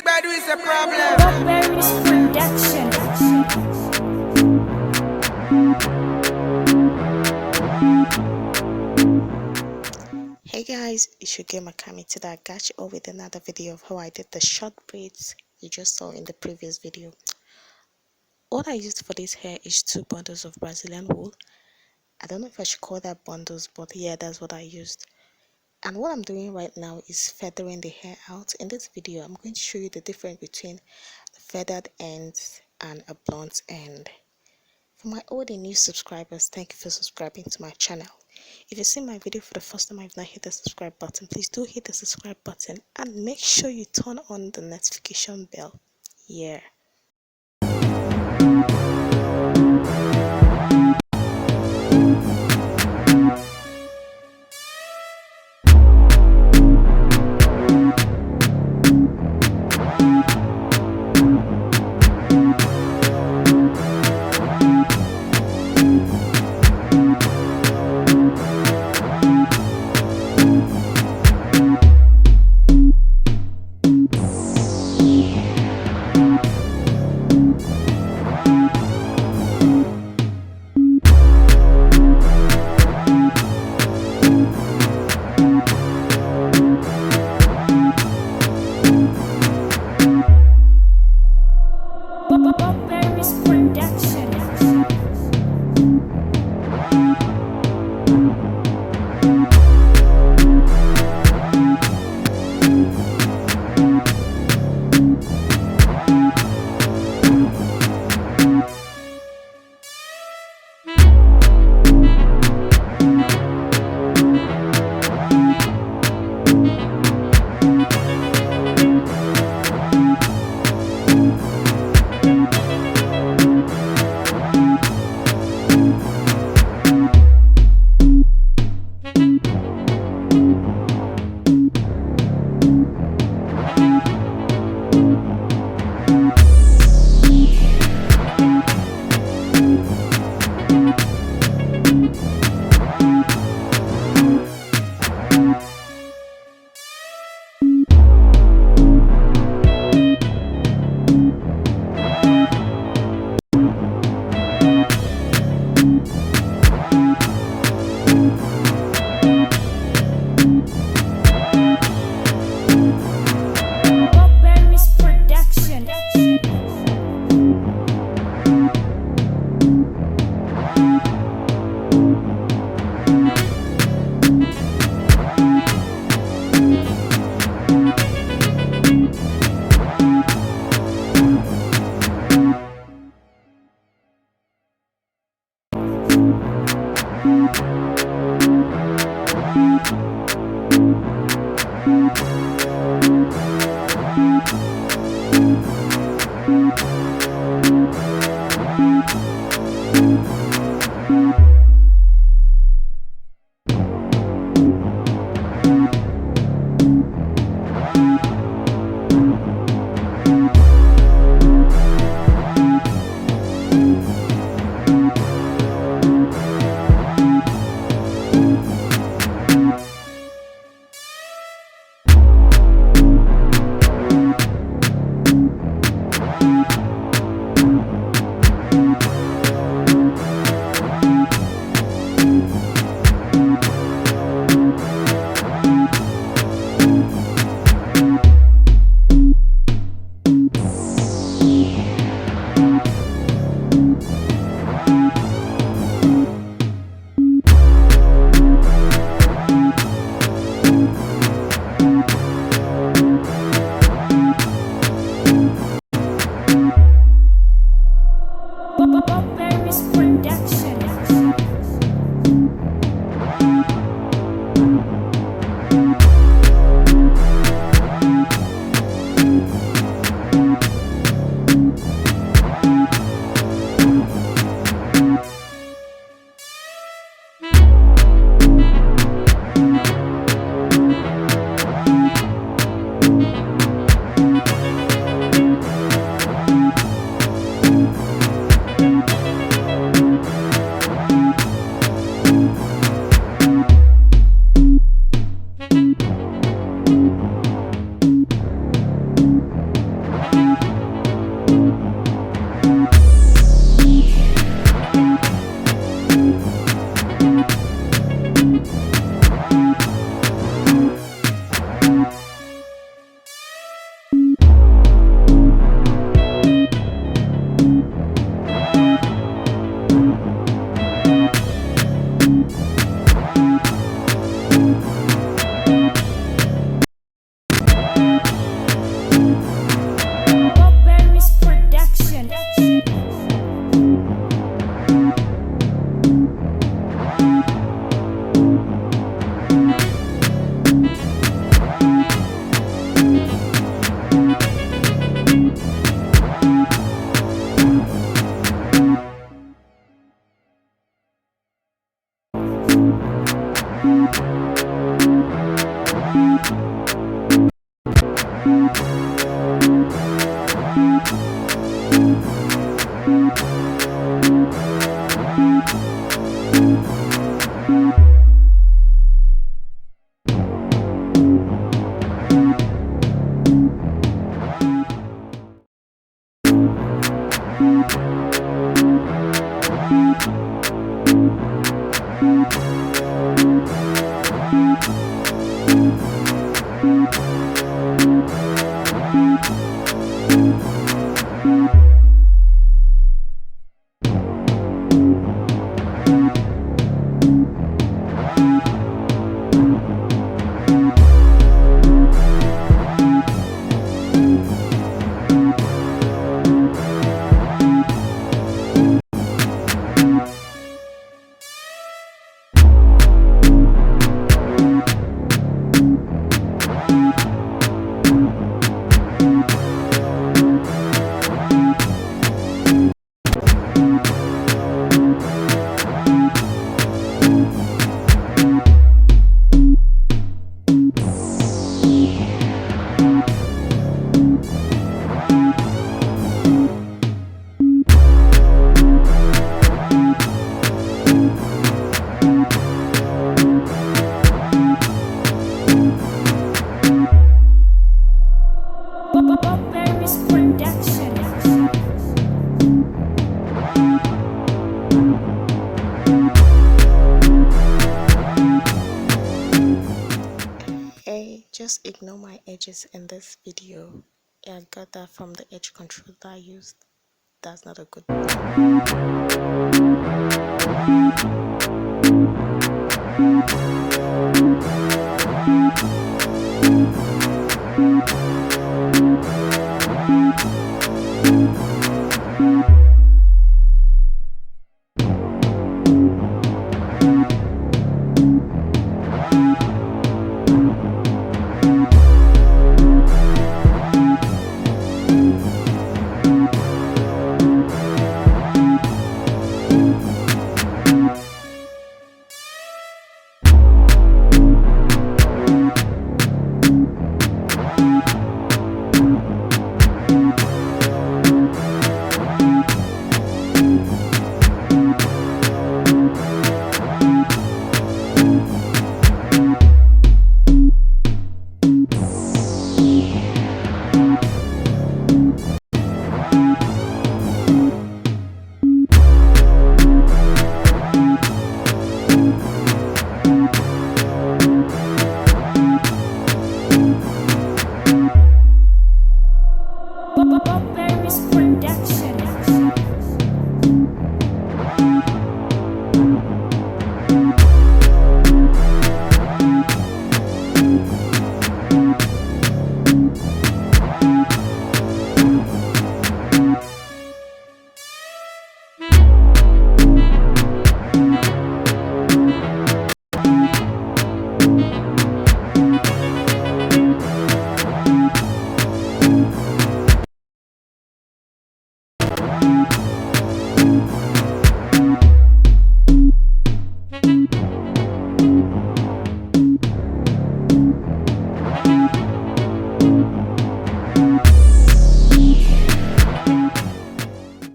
Bad is a problem. Braids production. Hey guys, it's your gamer Kami. Today I got you all with another video of how I did the short braids you just saw in the previous video. What I used for this hair is 2 bundles of Brazilian wool. I don't know if I should call that bundles, but yeah, that's what I used. And what I'm doing right now is feathering the hair out. In this video, I'm going to show you the difference between the feathered ends and a blunt end. For my old and new subscribers, thank you for subscribing to my channel. If you see my video for the first time, I've not hit the subscribe button, please do hit the subscribe button and make sure you turn on the notification bell. Yeah. Braids production. Braids production. Berries production. Hey, just ignore my edges in this video. I got that from the edge control that I used. That's not a good one.